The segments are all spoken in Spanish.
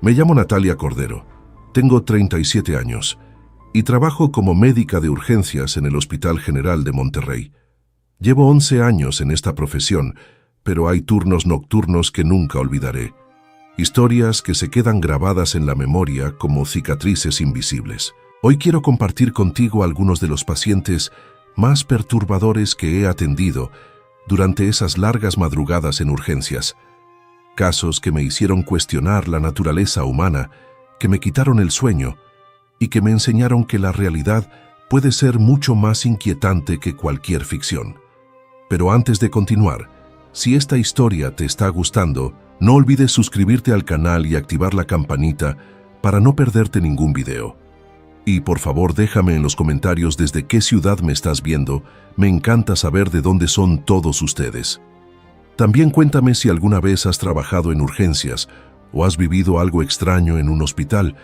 Me llamo Natalia Cordero, tengo 37 años y trabajo como médica de urgencias en el Hospital General de Monterrey. Llevo 11 años en esta profesión, pero hay turnos nocturnos que nunca olvidaré. Historias que se quedan grabadas en la memoria como cicatrices invisibles. Hoy quiero compartir contigo algunos de los pacientes más perturbadores que he atendido durante esas largas madrugadas en urgencias. Casos que me hicieron cuestionar la naturaleza humana, que me quitaron el sueño y que me enseñaron que la realidad puede ser mucho más inquietante que cualquier ficción. Pero antes de continuar, si esta historia te está gustando, no olvides suscribirte al canal y activar la campanita para no perderte ningún video. Y por favor déjame en los comentarios desde qué ciudad me estás viendo, me encanta saber de dónde son todos ustedes. También cuéntame si alguna vez has trabajado en urgencias o has vivido algo extraño en un hospital.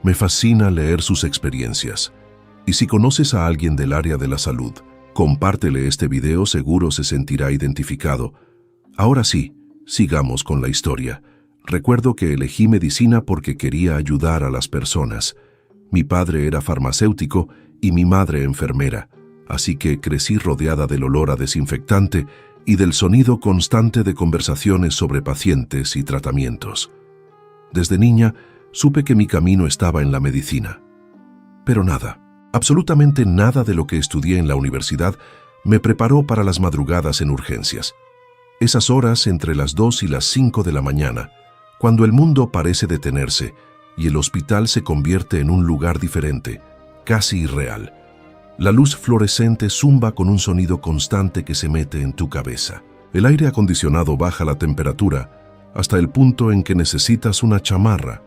Me fascina leer sus experiencias. Y si conoces a alguien del área de la salud, compártele este video, seguro se sentirá identificado. Ahora sí, sigamos con la historia. Recuerdo que elegí medicina porque quería ayudar a las personas. Mi padre era farmacéutico y mi madre enfermera, así que crecí rodeada del olor a desinfectante y del sonido constante de conversaciones sobre pacientes y tratamientos. Desde niña, supe que mi camino estaba en la medicina. Pero nada, absolutamente nada de lo que estudié en la universidad me preparó para las madrugadas en urgencias. Esas horas entre las 2 y las 5 de la mañana, cuando el mundo parece detenerse y el hospital se convierte en un lugar diferente, casi irreal. La luz fluorescente zumba con un sonido constante que se mete en tu cabeza. El aire acondicionado baja la temperatura hasta el punto en que necesitas una chamarra,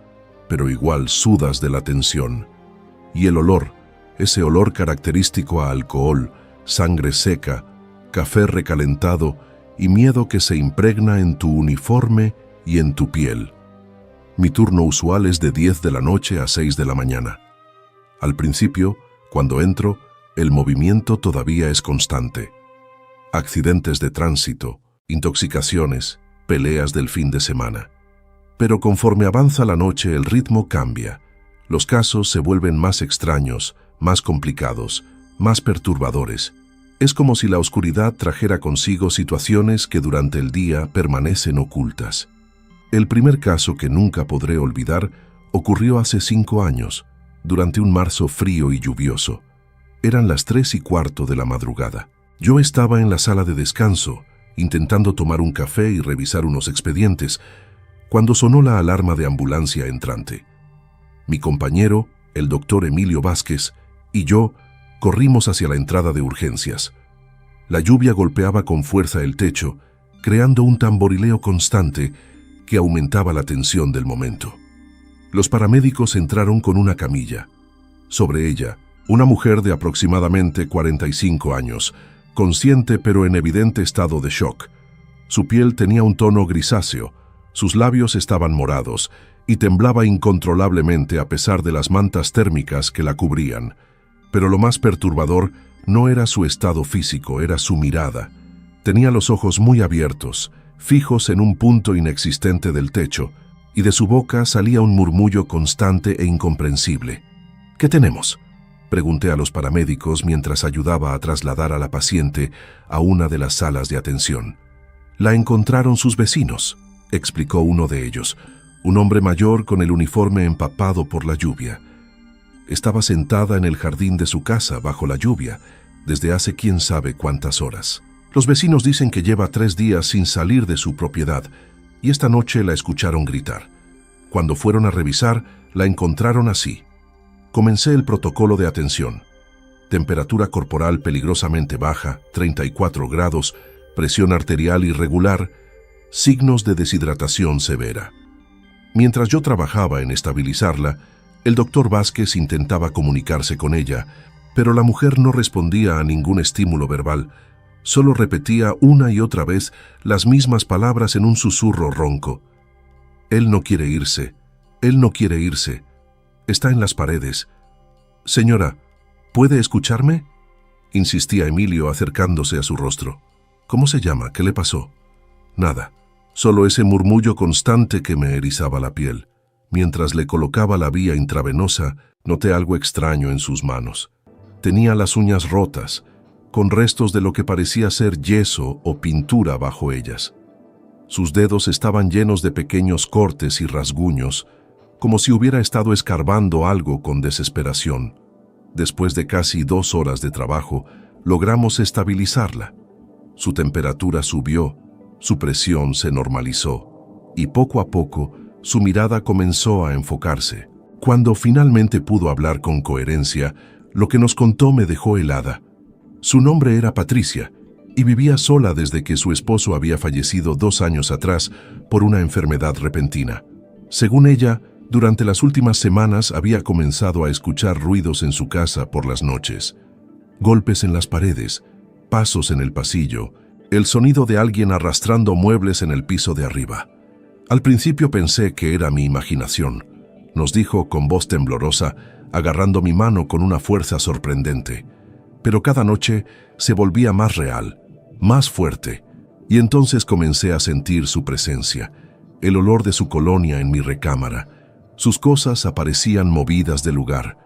pero igual sudas de la tensión. Y el olor, ese olor característico a alcohol, sangre seca, café recalentado y miedo que se impregna en tu uniforme y en tu piel. Mi turno usual es de 10 de la noche a 6 de la mañana. Al principio, cuando entro, el movimiento todavía es constante. Accidentes de tránsito, intoxicaciones, peleas del fin de semana. Pero conforme avanza la noche, el ritmo cambia. Los casos se vuelven más extraños, más complicados, más perturbadores. Es como si la oscuridad trajera consigo situaciones que durante el día permanecen ocultas. El primer caso que nunca podré olvidar ocurrió hace 5 años, durante un marzo frío y lluvioso. Eran las 3:15 de la madrugada. Yo estaba en la sala de descanso, intentando tomar un café y revisar unos expedientes, cuando sonó la alarma de ambulancia entrante. Mi compañero, el doctor Emilio Vázquez, y yo corrimos hacia la entrada de urgencias. La lluvia golpeaba con fuerza el techo, creando un tamborileo constante que aumentaba la tensión del momento. Los paramédicos entraron con una camilla. Sobre ella, una mujer de aproximadamente 45 años, consciente pero en evidente estado de shock. Su piel tenía un tono grisáceo, sus labios estaban morados y temblaba incontrolablemente a pesar de las mantas térmicas que la cubrían. Pero lo más perturbador no era su estado físico, era su mirada. Tenía los ojos muy abiertos, fijos en un punto inexistente del techo, y de su boca salía un murmullo constante e incomprensible. «¿Qué tenemos?», pregunté a los paramédicos mientras ayudaba a trasladar a la paciente a una de las salas de atención. «La encontraron sus vecinos», explicó uno de ellos, un hombre mayor con el uniforme empapado por la lluvia. Estaba sentada en el jardín de su casa bajo la lluvia desde hace quién sabe cuántas horas. Los vecinos dicen que lleva 3 días sin salir de su propiedad y esta noche la escucharon gritar. Cuando fueron a revisar, la encontraron así. Comencé el protocolo de atención. Temperatura corporal peligrosamente baja, 34 grados, presión arterial irregular, signos de deshidratación severa. Mientras yo trabajaba en estabilizarla, el doctor Vázquez intentaba comunicarse con ella, pero la mujer no respondía a ningún estímulo verbal. Solo repetía una y otra vez las mismas palabras en un susurro ronco. «Él no quiere irse. Él no quiere irse. Está en las paredes. Señora, ¿puede escucharme?», insistía Emilio acercándose a su rostro. «¿Cómo se llama? ¿Qué le pasó?». «Nada. Solo ese murmullo constante que me erizaba la piel». Mientras le colocaba la vía intravenosa, noté algo extraño en sus manos. Tenía las uñas rotas, con restos de lo que parecía ser yeso o pintura bajo ellas. Sus dedos estaban llenos de pequeños cortes y rasguños, como si hubiera estado escarbando algo con desesperación. Después de casi 2 horas de trabajo, logramos estabilizarla. Su temperatura subió, su presión se normalizó, y poco a poco su mirada comenzó a enfocarse. Cuando finalmente pudo hablar con coherencia, lo que nos contó me dejó helada. Su nombre era Patricia, y vivía sola desde que su esposo había fallecido 2 años atrás por una enfermedad repentina. Según ella, durante las últimas semanas había comenzado a escuchar ruidos en su casa por las noches. Golpes en las paredes, pasos en el pasillo, el sonido de alguien arrastrando muebles en el piso de arriba. Al principio pensé que era mi imaginación, nos dijo con voz temblorosa, agarrando mi mano con una fuerza sorprendente. Pero cada noche se volvía más real, más fuerte, y entonces comencé a sentir su presencia, el olor de su colonia en mi recámara. Sus cosas aparecían movidas del lugar.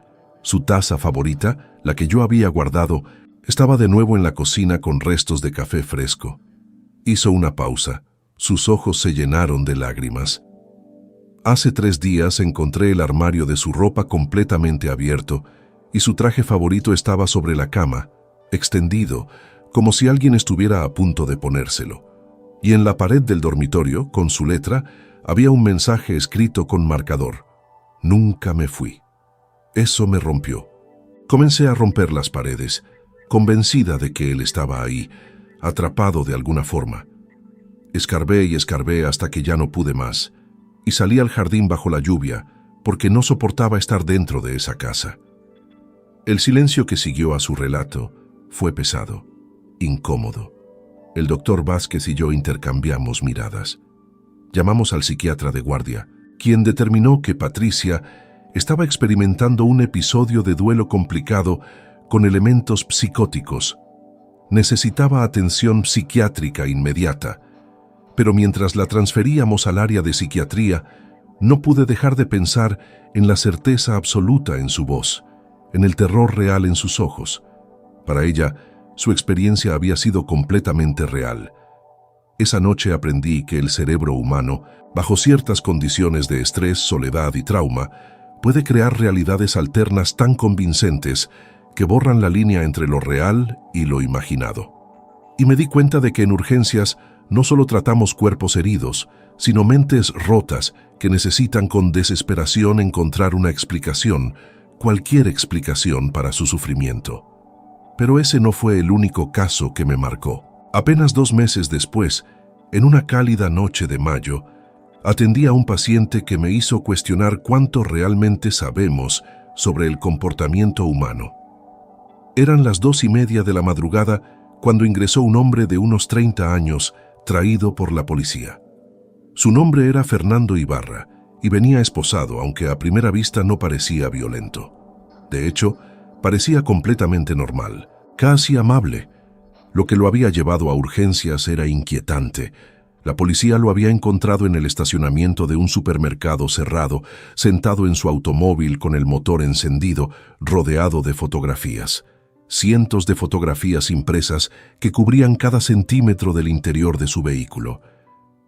Su taza favorita, la que yo había guardado, estaba de nuevo en la cocina con restos de café fresco. Hizo una pausa. Sus ojos se llenaron de lágrimas. Hace 3 días encontré el armario de su ropa completamente abierto y su traje favorito estaba sobre la cama, extendido, como si alguien estuviera a punto de ponérselo. Y en la pared del dormitorio, con su letra, había un mensaje escrito con marcador. Nunca me fui. Eso me rompió. Comencé a romper las paredes, convencida de que él estaba ahí, atrapado de alguna forma. Escarbé y escarbé hasta que ya no pude más, y salí al jardín bajo la lluvia, porque no soportaba estar dentro de esa casa. El silencio que siguió a su relato fue pesado, incómodo. El doctor Vázquez y yo intercambiamos miradas. Llamamos al psiquiatra de guardia, quien determinó que Patricia estaba experimentando un episodio de duelo complicado con elementos psicóticos. Necesitaba atención psiquiátrica inmediata, pero mientras la transferíamos al área de psiquiatría, no pude dejar de pensar en la certeza absoluta en su voz, en el terror real en sus ojos. Para ella, su experiencia había sido completamente real. Esa noche aprendí que el cerebro humano, bajo ciertas condiciones de estrés, soledad y trauma, puede crear realidades alternas tan convincentes que borran la línea entre lo real y lo imaginado. Y me di cuenta de que en urgencias no solo tratamos cuerpos heridos, sino mentes rotas que necesitan con desesperación encontrar una explicación, cualquier explicación para su sufrimiento. Pero ese no fue el único caso que me marcó. Apenas 2 meses después, en una cálida noche de mayo, atendí a un paciente que me hizo cuestionar cuánto realmente sabemos sobre el comportamiento humano. Eran las 2:30 de la madrugada cuando ingresó un hombre de unos 30 años, traído por la policía. Su nombre era Fernando Ibarra y venía esposado, aunque a primera vista no parecía violento. De hecho, parecía completamente normal, casi amable. Lo que lo había llevado a urgencias era inquietante. La policía lo había encontrado en el estacionamiento de un supermercado cerrado, sentado en su automóvil con el motor encendido, rodeado de fotografías. Cientos de fotografías impresas que cubrían cada centímetro del interior de su vehículo.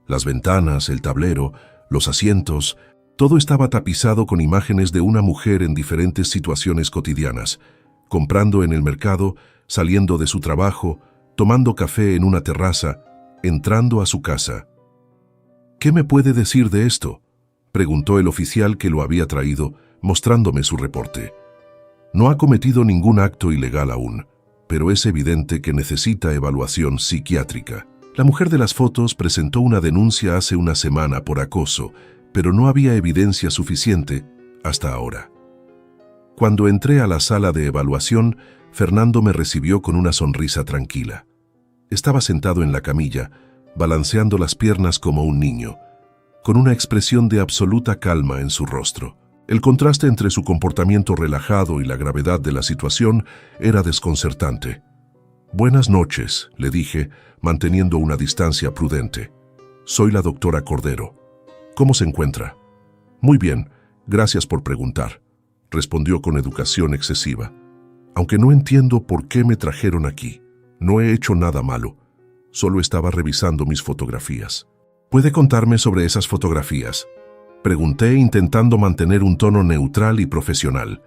Las ventanas, el tablero, los asientos, todo estaba tapizado con imágenes de una mujer en diferentes situaciones cotidianas, comprando en el mercado, saliendo de su trabajo, tomando café en una terraza, entrando a su casa. ¿Qué me puede decir de esto?, preguntó el oficial que lo había traído, mostrándome su reporte. No ha cometido ningún acto ilegal aún, pero es evidente que necesita evaluación psiquiátrica. La mujer de las fotos presentó una denuncia hace una semana por acoso, pero no había evidencia suficiente hasta ahora. Cuando entré a la sala de evaluación, Fernando me recibió con una sonrisa tranquila. Estaba sentado en la camilla, balanceando las piernas como un niño, con una expresión de absoluta calma en su rostro. El contraste entre su comportamiento relajado y la gravedad de la situación era desconcertante. «Buenas noches», le dije, manteniendo una distancia prudente. «Soy la doctora Cordero. ¿Cómo se encuentra?» Muy bien, gracias por preguntar, respondió con educación excesiva. Aunque no entiendo por qué me trajeron aquí. No he hecho nada malo. Solo estaba revisando mis fotografías. ¿Puede contarme sobre esas fotografías? Pregunté intentando mantener un tono neutral y profesional.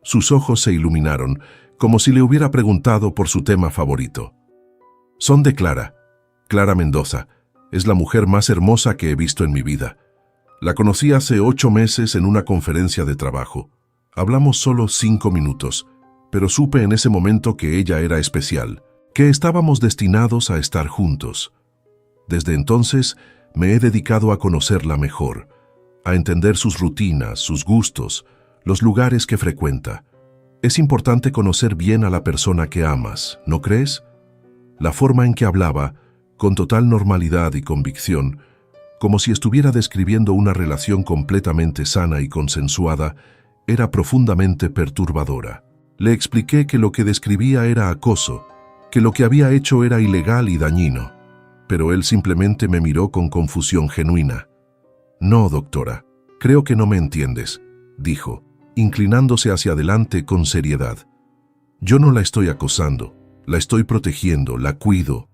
Sus ojos se iluminaron, como si le hubiera preguntado por su tema favorito. Son de Clara. Clara Mendoza. Es la mujer más hermosa que he visto en mi vida. La conocí hace 8 meses en una conferencia de trabajo. Hablamos solo 5 minutos, pero supe en ese momento que ella era especial, que estábamos destinados a estar juntos. Desde entonces me he dedicado a conocerla mejor, a entender sus rutinas, sus gustos, los lugares que frecuenta. Es importante conocer bien a la persona que amas, ¿no crees? La forma en que hablaba, con total normalidad y convicción, como si estuviera describiendo una relación completamente sana y consensuada, era profundamente perturbadora. Le expliqué que lo que describía era acoso, que lo que había hecho era ilegal y dañino, pero él simplemente me miró con confusión genuina. No, doctora, creo que no me entiendes, dijo, inclinándose hacia adelante con seriedad. Yo no la estoy acosando, la estoy protegiendo, la cuido.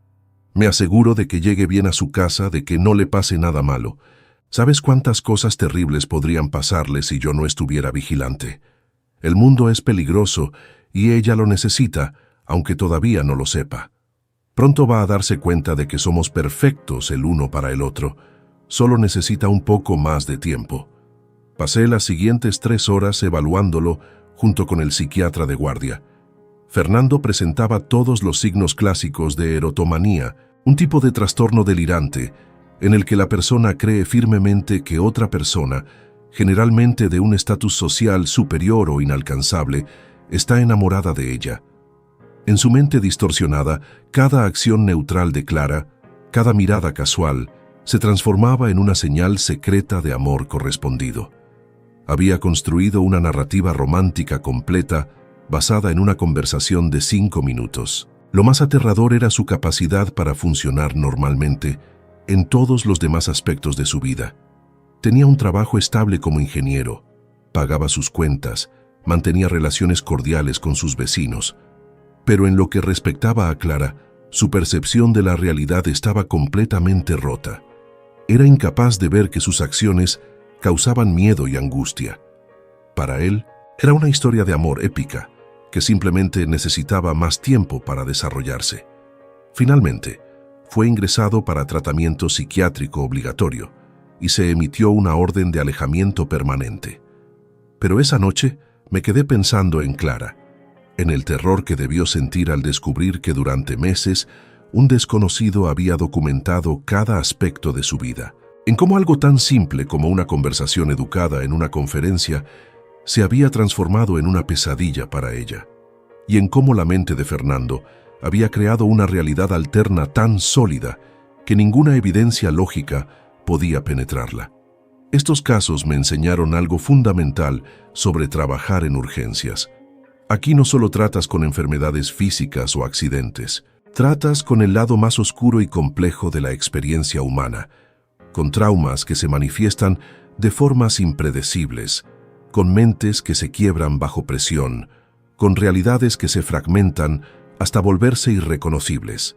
Me aseguro de que llegue bien a su casa, de que no le pase nada malo. ¿Sabes cuántas cosas terribles podrían pasarle si yo no estuviera vigilante? El mundo es peligroso y ella lo necesita, aunque todavía no lo sepa. Pronto va a darse cuenta de que somos perfectos el uno para el otro. Solo necesita un poco más de tiempo. Pasé las siguientes 3 horas evaluándolo junto con el psiquiatra de guardia. Fernando presentaba todos los signos clásicos de erotomanía, un tipo de trastorno delirante en el que la persona cree firmemente que otra persona, generalmente de un estatus social superior o inalcanzable, está enamorada de ella. En su mente distorsionada, cada acción neutral de Clara, cada mirada casual, se transformaba en una señal secreta de amor correspondido. Había construido una narrativa romántica completa basada en una conversación de 5 minutos. Lo más aterrador era su capacidad para funcionar normalmente en todos los demás aspectos de su vida. Tenía un trabajo estable como ingeniero, pagaba sus cuentas, mantenía relaciones cordiales con sus vecinos, pero en lo que respectaba a Clara, su percepción de la realidad estaba completamente rota. Era incapaz de ver que sus acciones causaban miedo y angustia. Para él, era una historia de amor épica, que simplemente necesitaba más tiempo para desarrollarse. Finalmente, fue ingresado para tratamiento psiquiátrico obligatorio y se emitió una orden de alejamiento permanente. Pero esa noche me quedé pensando en Clara, en el terror que debió sentir al descubrir que durante meses un desconocido había documentado cada aspecto de su vida, en cómo algo tan simple como una conversación educada en una conferencia se había transformado en una pesadilla para ella, y en cómo la mente de Fernando había creado una realidad alterna tan sólida que ninguna evidencia lógica podía penetrarla. Estos casos me enseñaron algo fundamental sobre trabajar en urgencias. Aquí no solo tratas con enfermedades físicas o accidentes, tratas con el lado más oscuro y complejo de la experiencia humana, con traumas que se manifiestan de formas impredecibles, con mentes que se quiebran bajo presión, con realidades que se fragmentan hasta volverse irreconocibles.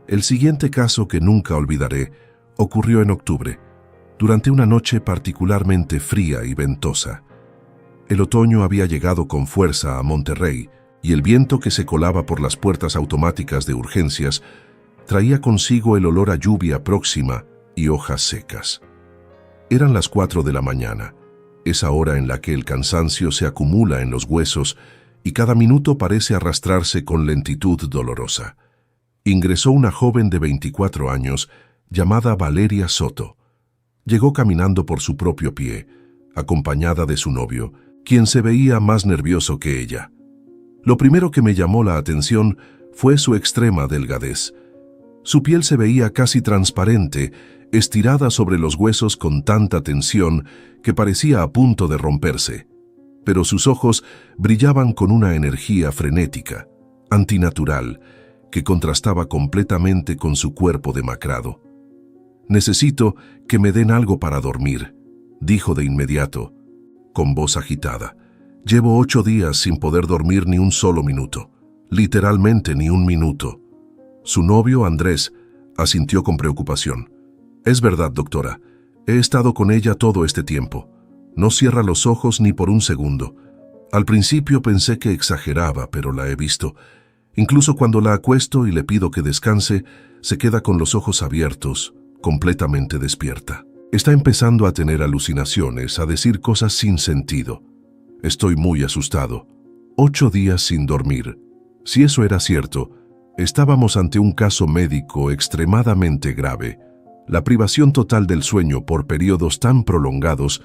El siguiente caso que nunca olvidaré ocurrió en octubre, durante una noche particularmente fría y ventosa. El otoño había llegado con fuerza a Monterrey y el viento que se colaba por las puertas automáticas de urgencias traía consigo el olor a lluvia próxima y hojas secas. Eran las 4 de la mañana, esa hora en la que el cansancio se acumula en los huesos y cada minuto parece arrastrarse con lentitud dolorosa. Ingresó una joven de 24 años llamada Valeria Soto. Llegó caminando por su propio pie, acompañada de su novio, quien se veía más nervioso que ella. Lo primero que me llamó la atención fue su extrema delgadez. Su piel se veía casi transparente, estirada sobre los huesos con tanta tensión que parecía a punto de romperse, pero sus ojos brillaban con una energía frenética, antinatural, que contrastaba completamente con su cuerpo demacrado. «Necesito que me den algo para dormir», dijo de inmediato, con voz agitada. Llevo 8 días sin poder dormir ni un solo minuto. Literalmente ni un minuto. Su novio, Andrés, asintió con preocupación. Es verdad, doctora. He estado con ella todo este tiempo. No cierra los ojos ni por un segundo. Al principio pensé que exageraba, pero la he visto. Incluso cuando la acuesto y le pido que descanse, se queda con los ojos abiertos, completamente despierta. Está empezando a tener alucinaciones, a decir cosas sin sentido. Estoy muy asustado. 8 días sin dormir. Si eso era cierto, estábamos ante un caso médico extremadamente grave. La privación total del sueño por periodos tan prolongados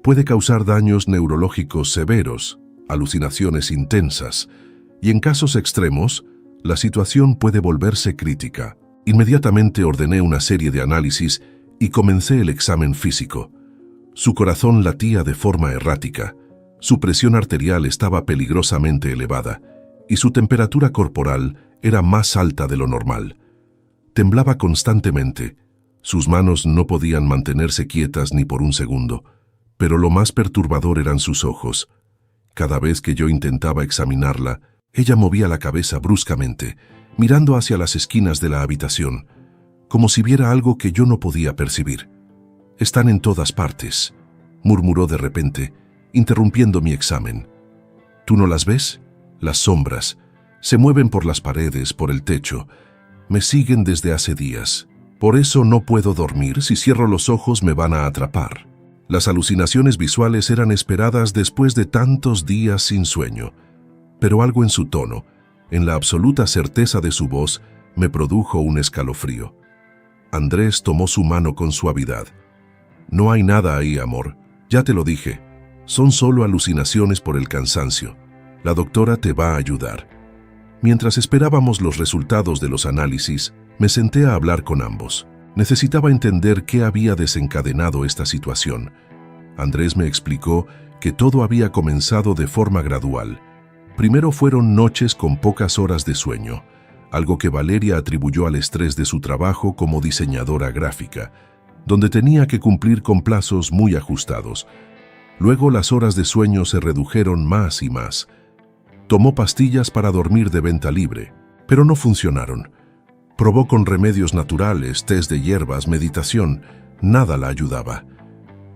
puede causar daños neurológicos severos, alucinaciones intensas, y en casos extremos, la situación puede volverse crítica. Inmediatamente ordené una serie de análisis y comencé el examen físico. Su corazón latía de forma errática, su presión arterial estaba peligrosamente elevada y su temperatura corporal era más alta de lo normal. Temblaba constantemente, sus manos no podían mantenerse quietas ni por un segundo, pero lo más perturbador eran sus ojos. Cada vez que yo intentaba examinarla, ella movía la cabeza bruscamente, mirando hacia las esquinas de la habitación, como si viera algo que yo no podía percibir. «Están en todas partes», murmuró de repente, interrumpiendo mi examen. «¿Tú no las ves? Las sombras. Se mueven por las paredes, por el techo. Me siguen desde hace días. Por eso no puedo dormir. Si cierro los ojos me van a atrapar». Las alucinaciones visuales eran esperadas después de tantos días sin sueño, pero algo en su tono, en la absoluta certeza de su voz, me produjo un escalofrío. Andrés tomó su mano con suavidad. «No hay nada ahí, amor. Ya te lo dije. Son solo alucinaciones por el cansancio. La doctora te va a ayudar». Mientras esperábamos los resultados de los análisis, me senté a hablar con ambos. Necesitaba entender qué había desencadenado esta situación. Andrés me explicó que todo había comenzado de forma gradual. Primero fueron noches con pocas horas de sueño, algo que Valeria atribuyó al estrés de su trabajo como diseñadora gráfica, donde tenía que cumplir con plazos muy ajustados. Luego las horas de sueño se redujeron más y más. Tomó pastillas para dormir de venta libre, pero no funcionaron. Probó con remedios naturales, tés de hierbas, meditación, nada la ayudaba.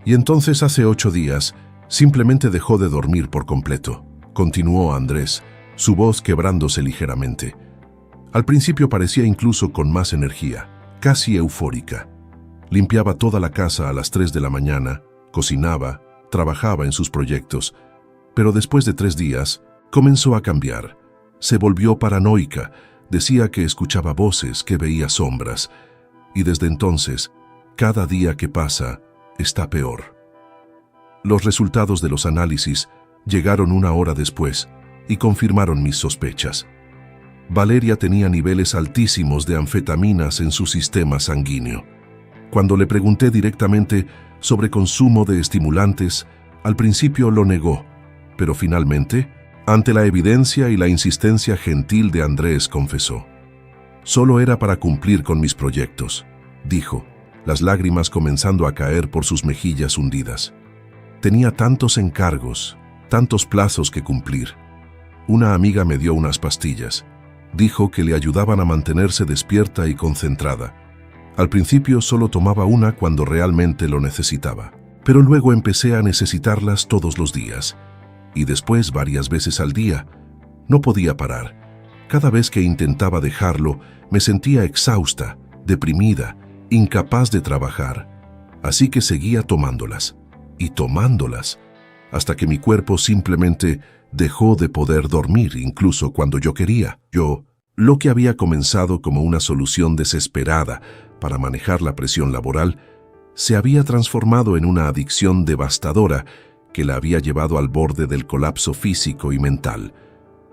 Y entonces hace 8 días, simplemente dejó de dormir por completo. Continuó Andrés, su voz quebrándose ligeramente. Al principio parecía incluso con más energía, casi eufórica. Limpiaba toda la casa a las 3 de la mañana, cocinaba, trabajaba en sus proyectos, pero después de 3 días, comenzó a cambiar. Se volvió paranoica, decía que escuchaba voces, que veía sombras, y desde entonces, cada día que pasa, está peor. Los resultados de los análisis llegaron 1 hora después y confirmaron mis sospechas. Valeria tenía niveles altísimos de anfetaminas en su sistema sanguíneo. Cuando le pregunté directamente sobre consumo de estimulantes, al principio lo negó, pero finalmente, ante la evidencia y la insistencia gentil de Andrés, confesó. «Solo era para cumplir con mis proyectos», dijo, las lágrimas comenzando a caer por sus mejillas hundidas. «Tenía tantos encargos, tantos plazos que cumplir. Una amiga me dio unas pastillas. Dijo que le ayudaban a mantenerse despierta y concentrada. Al principio solo tomaba una cuando realmente lo necesitaba, pero luego empecé a necesitarlas todos los días. Y después varias veces al día. No podía parar. Cada vez que intentaba dejarlo, me sentía exhausta, deprimida, incapaz de trabajar. Así que seguía tomándolas, y tomándolas, hasta que mi cuerpo simplemente dejó de poder dormir incluso cuando yo quería. Lo que había comenzado como una solución desesperada para manejar la presión laboral, se había transformado en una adicción devastadora que la había llevado al borde del colapso físico y mental.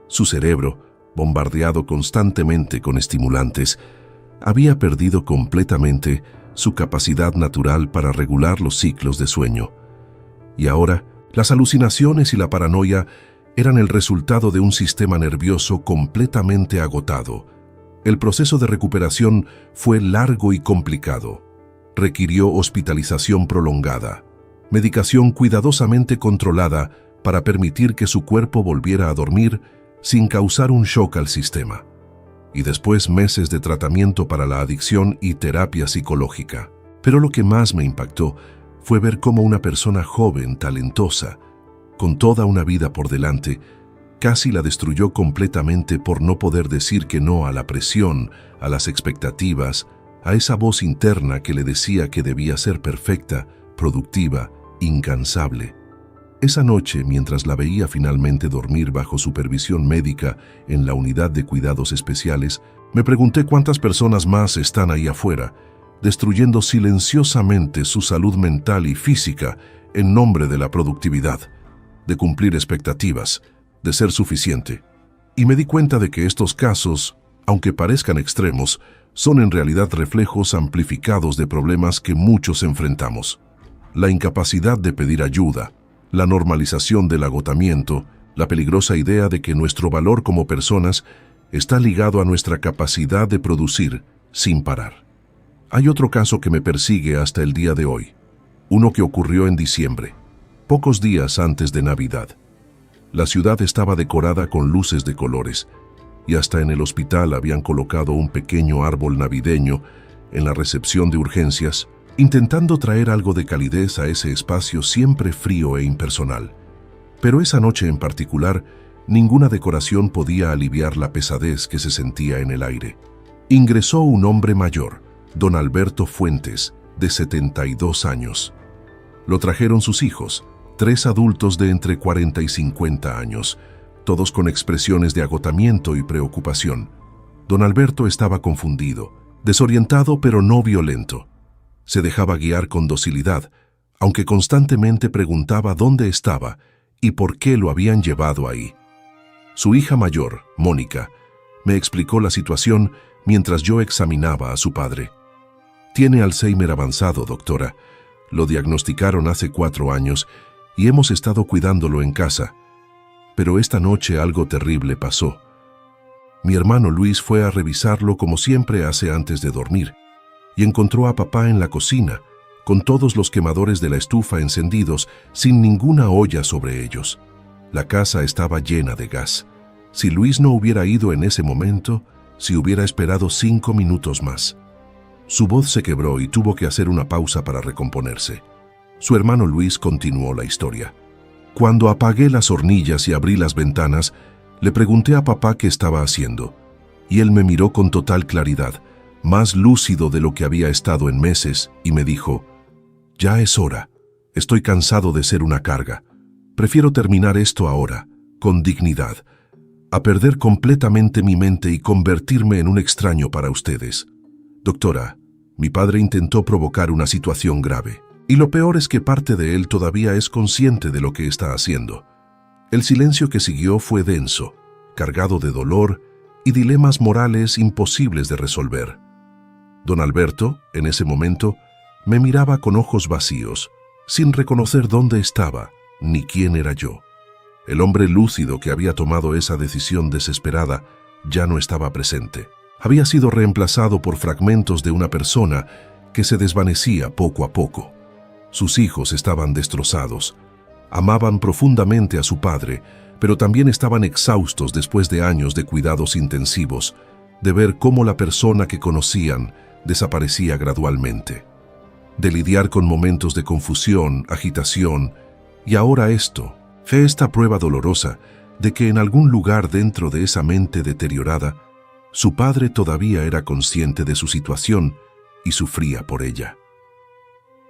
Su cerebro, bombardeado constantemente con estimulantes, había perdido completamente su capacidad natural para regular los ciclos de sueño. Y ahora, las alucinaciones y la paranoia eran el resultado de un sistema nervioso completamente agotado. El proceso de recuperación fue largo y complicado. Requirió hospitalización prolongada, medicación cuidadosamente controlada para permitir que su cuerpo volviera a dormir sin causar un shock al sistema. Y después meses de tratamiento para la adicción y terapia psicológica. Pero lo que más me impactó fue ver cómo una persona joven, talentosa, con toda una vida por delante, casi la destruyó completamente por no poder decir que no a la presión, a las expectativas, a esa voz interna que le decía que debía ser perfecta, productiva, incansable. Esa noche, mientras la veía finalmente dormir bajo supervisión médica en la unidad de cuidados especiales, me pregunté cuántas personas más están ahí afuera, destruyendo silenciosamente su salud mental y física en nombre de la productividad, de cumplir expectativas, de ser suficiente. Y me di cuenta de que estos casos, aunque parezcan extremos, son en realidad reflejos amplificados de problemas que muchos enfrentamos. La incapacidad de pedir ayuda, la normalización del agotamiento, la peligrosa idea de que nuestro valor como personas está ligado a nuestra capacidad de producir sin parar. Hay otro caso que me persigue hasta el día de hoy, uno que ocurrió en diciembre, pocos días antes de Navidad. La ciudad estaba decorada con luces de colores, y hasta en el hospital habían colocado un pequeño árbol navideño en la recepción de urgencias, intentando traer algo de calidez a ese espacio siempre frío e impersonal. Pero esa noche en particular, ninguna decoración podía aliviar la pesadez que se sentía en el aire. Ingresó un hombre mayor, don Alberto Fuentes, de 72 años. Lo trajeron sus hijos, 3 adultos de entre 40 y 50 años, todos con expresiones de agotamiento y preocupación. Don Alberto estaba confundido, desorientado pero no violento. Se dejaba guiar con docilidad, aunque constantemente preguntaba dónde estaba y por qué lo habían llevado ahí. Su hija mayor, Mónica, me explicó la situación mientras yo examinaba a su padre. Tiene Alzheimer avanzado, doctora. Lo diagnosticaron hace 4 años y hemos estado cuidándolo en casa. Pero esta noche algo terrible pasó. Mi hermano Luis fue a revisarlo como siempre hace antes de dormir y encontró a papá en la cocina, con todos los quemadores de la estufa encendidos, sin ninguna olla sobre ellos. La casa estaba llena de gas. Si Luis no hubiera ido en ese momento, si hubiera esperado 5 minutos más. Su voz se quebró y tuvo que hacer una pausa para recomponerse. Su hermano Luis continuó la historia. Cuando apagué las hornillas y abrí las ventanas, le pregunté a papá qué estaba haciendo, y él me miró con total claridad, más lúcido de lo que había estado en meses, y me dijo: «Ya es hora. Estoy cansado de ser una carga. Prefiero terminar esto ahora, con dignidad, a perder completamente mi mente y convertirme en un extraño para ustedes. Doctora, mi padre intentó provocar una situación grave, y lo peor es que parte de él todavía es consciente de lo que está haciendo». El silencio que siguió fue denso, cargado de dolor y dilemas morales imposibles de resolver. Don Alberto, en ese momento, me miraba con ojos vacíos, sin reconocer dónde estaba, ni quién era yo. El hombre lúcido que había tomado esa decisión desesperada ya no estaba presente. Había sido reemplazado por fragmentos de una persona que se desvanecía poco a poco. Sus hijos estaban destrozados. Amaban profundamente a su padre, pero también estaban exhaustos después de años de cuidados intensivos, de ver cómo la persona que conocían desaparecía gradualmente, de lidiar con momentos de confusión, agitación, y ahora esto, fue esta prueba dolorosa de que en algún lugar dentro de esa mente deteriorada, su padre todavía era consciente de su situación y sufría por ella.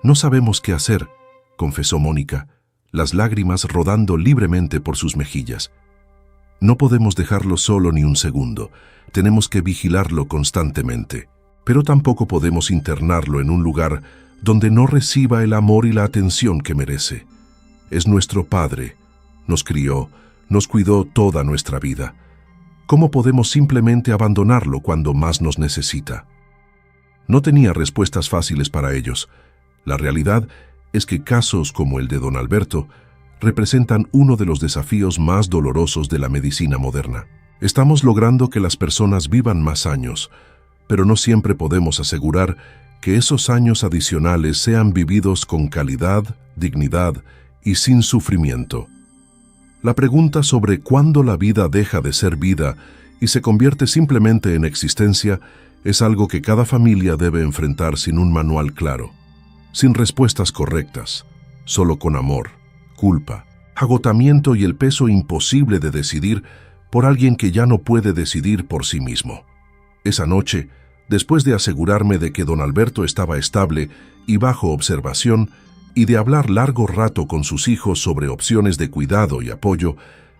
«No sabemos qué hacer», confesó Mónica, las lágrimas rodando libremente por sus mejillas. «No podemos dejarlo solo ni un segundo, tenemos que vigilarlo constantemente, pero tampoco podemos internarlo en un lugar donde no reciba el amor y la atención que merece. Es nuestro padre, nos crió, nos cuidó toda nuestra vida. ¿Cómo podemos simplemente abandonarlo cuando más nos necesita?» No tenía respuestas fáciles para ellos. La realidad es que casos como el de don Alberto representan uno de los desafíos más dolorosos de la medicina moderna. Estamos logrando que las personas vivan más años, pero no siempre podemos asegurar que esos años adicionales sean vividos con calidad, dignidad y sin sufrimiento. La pregunta sobre cuándo la vida deja de ser vida y se convierte simplemente en existencia es algo que cada familia debe enfrentar sin un manual claro, sin respuestas correctas, solo con amor, culpa, agotamiento y el peso imposible de decidir por alguien que ya no puede decidir por sí mismo. Esa noche, después de asegurarme de que don Alberto estaba estable y bajo observación, y de hablar largo rato con sus hijos sobre opciones de cuidado y apoyo,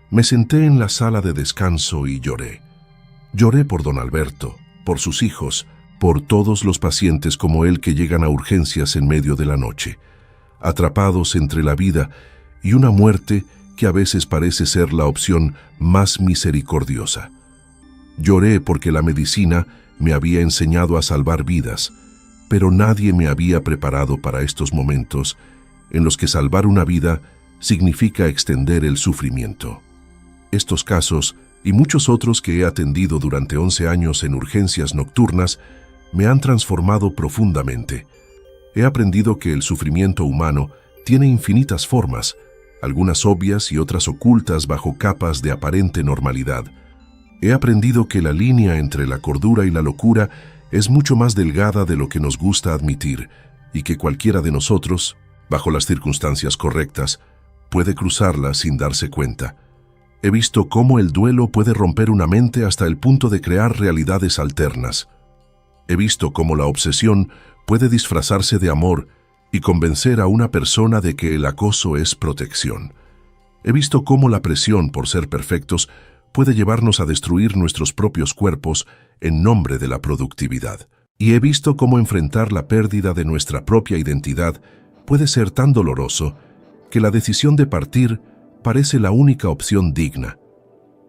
me senté en la sala de descanso y lloré. Lloré por don Alberto, por sus hijos, por todos los pacientes como él que llegan a urgencias en medio de la noche, atrapados entre la vida y una muerte que a veces parece ser la opción más misericordiosa. Lloré porque la medicina me había enseñado a salvar vidas, pero nadie me había preparado para estos momentos en los que salvar una vida significa extender el sufrimiento. Estos casos y muchos otros que he atendido durante 11 años en urgencias nocturnas me han transformado profundamente. He aprendido que el sufrimiento humano tiene infinitas formas, algunas obvias y otras ocultas bajo capas de aparente normalidad. He aprendido que la línea entre la cordura y la locura es mucho más delgada de lo que nos gusta admitir y que cualquiera de nosotros, bajo las circunstancias correctas, puede cruzarla sin darse cuenta. He visto cómo el duelo puede romper una mente hasta el punto de crear realidades alternas. He visto cómo la obsesión puede disfrazarse de amor y convencer a una persona de que el acoso es protección. He visto cómo la presión por ser perfectos puede llevarnos a destruir nuestros propios cuerpos en nombre de la productividad. Y he visto cómo enfrentar la pérdida de nuestra propia identidad puede ser tan doloroso que la decisión de partir parece la única opción digna.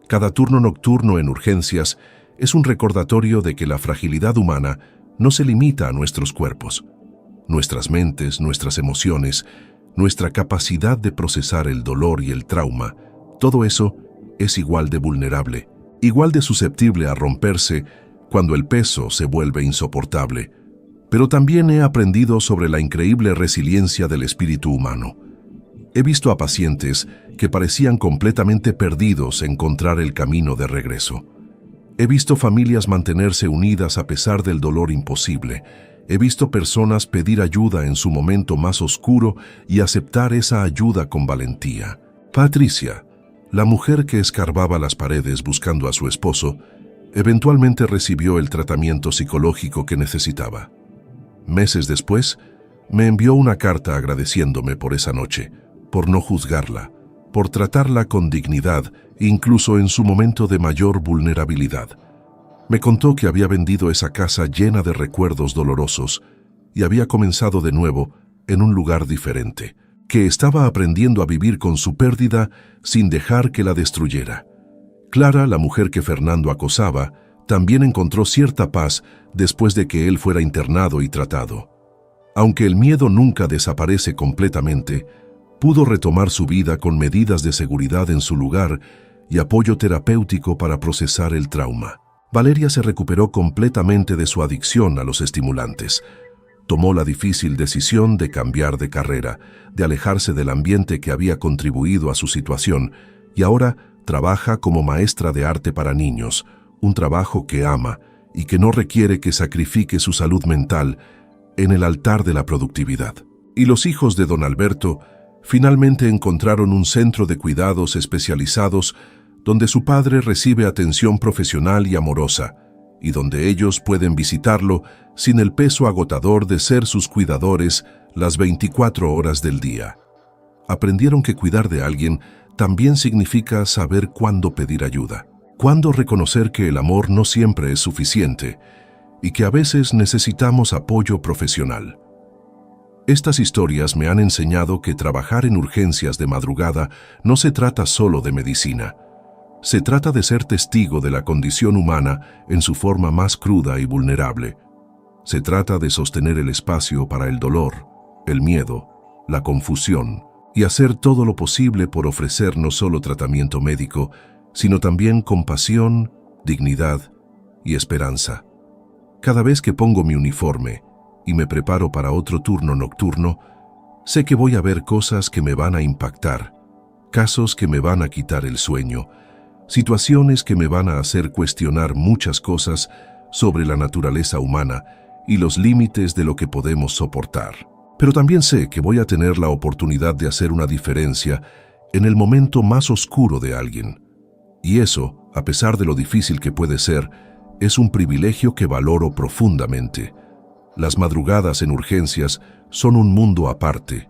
Cada turno nocturno en urgencias es un recordatorio de que la fragilidad humana no se limita a nuestros cuerpos. Nuestras mentes, nuestras emociones, nuestra capacidad de procesar el dolor y el trauma, todo eso es igual de vulnerable, igual de susceptible a romperse cuando el peso se vuelve insoportable. Pero también he aprendido sobre la increíble resiliencia del espíritu humano. He visto a pacientes que parecían completamente perdidos encontrar el camino de regreso. He visto familias mantenerse unidas a pesar del dolor imposible. He visto personas pedir ayuda en su momento más oscuro y aceptar esa ayuda con valentía. Patricia, la mujer que escarbaba las paredes buscando a su esposo, eventualmente recibió el tratamiento psicológico que necesitaba. Meses después, me envió una carta agradeciéndome por esa noche, por no juzgarla, por tratarla con dignidad, incluso en su momento de mayor vulnerabilidad. Me contó que había vendido esa casa llena de recuerdos dolorosos y había comenzado de nuevo en un lugar diferente, que estaba aprendiendo a vivir con su pérdida sin dejar que la destruyera. Clara, la mujer que Fernando acosaba, también encontró cierta paz después de que él fuera internado y tratado. Aunque el miedo nunca desaparece completamente, pudo retomar su vida con medidas de seguridad en su lugar y apoyo terapéutico para procesar el trauma. Valeria se recuperó completamente de su adicción a los estimulantes. Tomó la difícil decisión de cambiar de carrera, de alejarse del ambiente que había contribuido a su situación, y ahora trabaja como maestra de arte para niños, un trabajo que ama y que no requiere que sacrifique su salud mental en el altar de la productividad. Y los hijos de don Alberto finalmente encontraron un centro de cuidados especializados donde su padre recibe atención profesional y amorosa, y donde ellos pueden visitarlo sin el peso agotador de ser sus cuidadores las 24 horas del día. Aprendieron que cuidar de alguien también significa saber cuándo pedir ayuda, cuándo reconocer que el amor no siempre es suficiente y que a veces necesitamos apoyo profesional. Estas historias me han enseñado que trabajar en urgencias de madrugada no se trata solo de medicina. Se trata de ser testigo de la condición humana en su forma más cruda y vulnerable. Se trata de sostener el espacio para el dolor, el miedo, la confusión, y hacer todo lo posible por ofrecer no solo tratamiento médico, sino también compasión, dignidad y esperanza. Cada vez que pongo mi uniforme y me preparo para otro turno nocturno, Sé que voy a ver cosas que me van a impactar, casos que me van a quitar el sueño, situaciones que me van a hacer cuestionar muchas cosas sobre la naturaleza humana y los límites de lo que podemos soportar. Pero también sé que voy a tener la oportunidad de hacer una diferencia en el momento más oscuro de alguien. Y eso, a pesar de lo difícil que puede ser, es un privilegio que valoro profundamente. Las madrugadas en urgencias son un mundo aparte,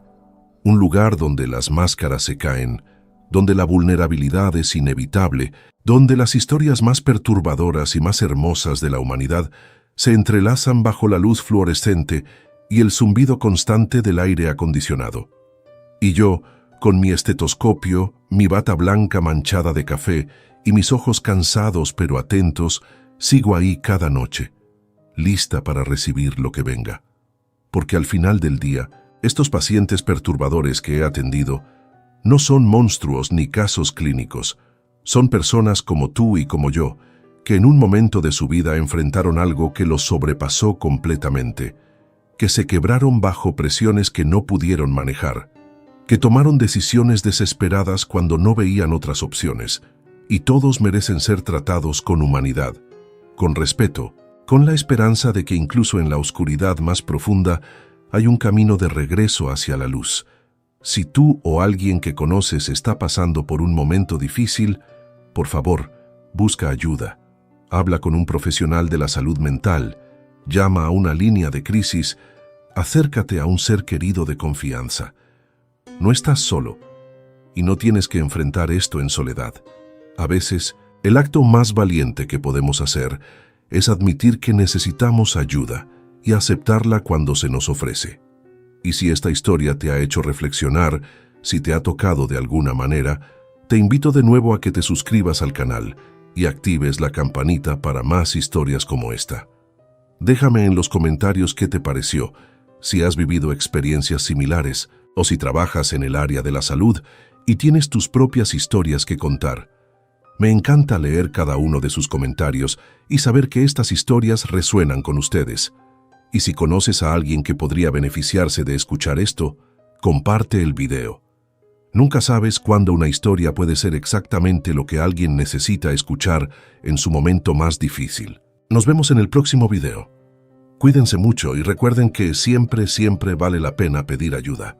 un lugar donde las máscaras se caen, donde la vulnerabilidad es inevitable, donde las historias más perturbadoras y más hermosas de la humanidad se entrelazan bajo la luz fluorescente y el zumbido constante del aire acondicionado. Y yo, con mi estetoscopio, mi bata blanca manchada de café y mis ojos cansados pero atentos, sigo ahí cada noche, lista para recibir lo que venga. Porque al final del día, estos pacientes perturbadores que he atendido no son monstruos ni casos clínicos, son personas como tú y como yo, que en un momento de su vida enfrentaron algo que los sobrepasó completamente, que se quebraron bajo presiones que no pudieron manejar, que tomaron decisiones desesperadas cuando no veían otras opciones, y todos merecen ser tratados con humanidad, con respeto, con la esperanza de que incluso en la oscuridad más profunda hay un camino de regreso hacia la luz. Si tú o alguien que conoces está pasando por un momento difícil, por favor, busca ayuda. Habla con un profesional de la salud mental, llama a una línea de crisis, acércate a un ser querido de confianza. No estás solo y no tienes que enfrentar esto en soledad. A veces, el acto más valiente que podemos hacer es admitir que necesitamos ayuda y aceptarla cuando se nos ofrece. Y si esta historia te ha hecho reflexionar, si te ha tocado de alguna manera, te invito de nuevo a que te suscribas al canal y actives la campanita para más historias como esta. Déjame en los comentarios qué te pareció, si has vivido experiencias similares o si trabajas en el área de la salud y tienes tus propias historias que contar. Me encanta leer cada uno de sus comentarios y saber que estas historias resuenan con ustedes. Y si conoces a alguien que podría beneficiarse de escuchar esto, comparte el video. Nunca sabes cuándo una historia puede ser exactamente lo que alguien necesita escuchar en su momento más difícil. Nos vemos en el próximo video. Cuídense mucho y recuerden que siempre vale la pena pedir ayuda.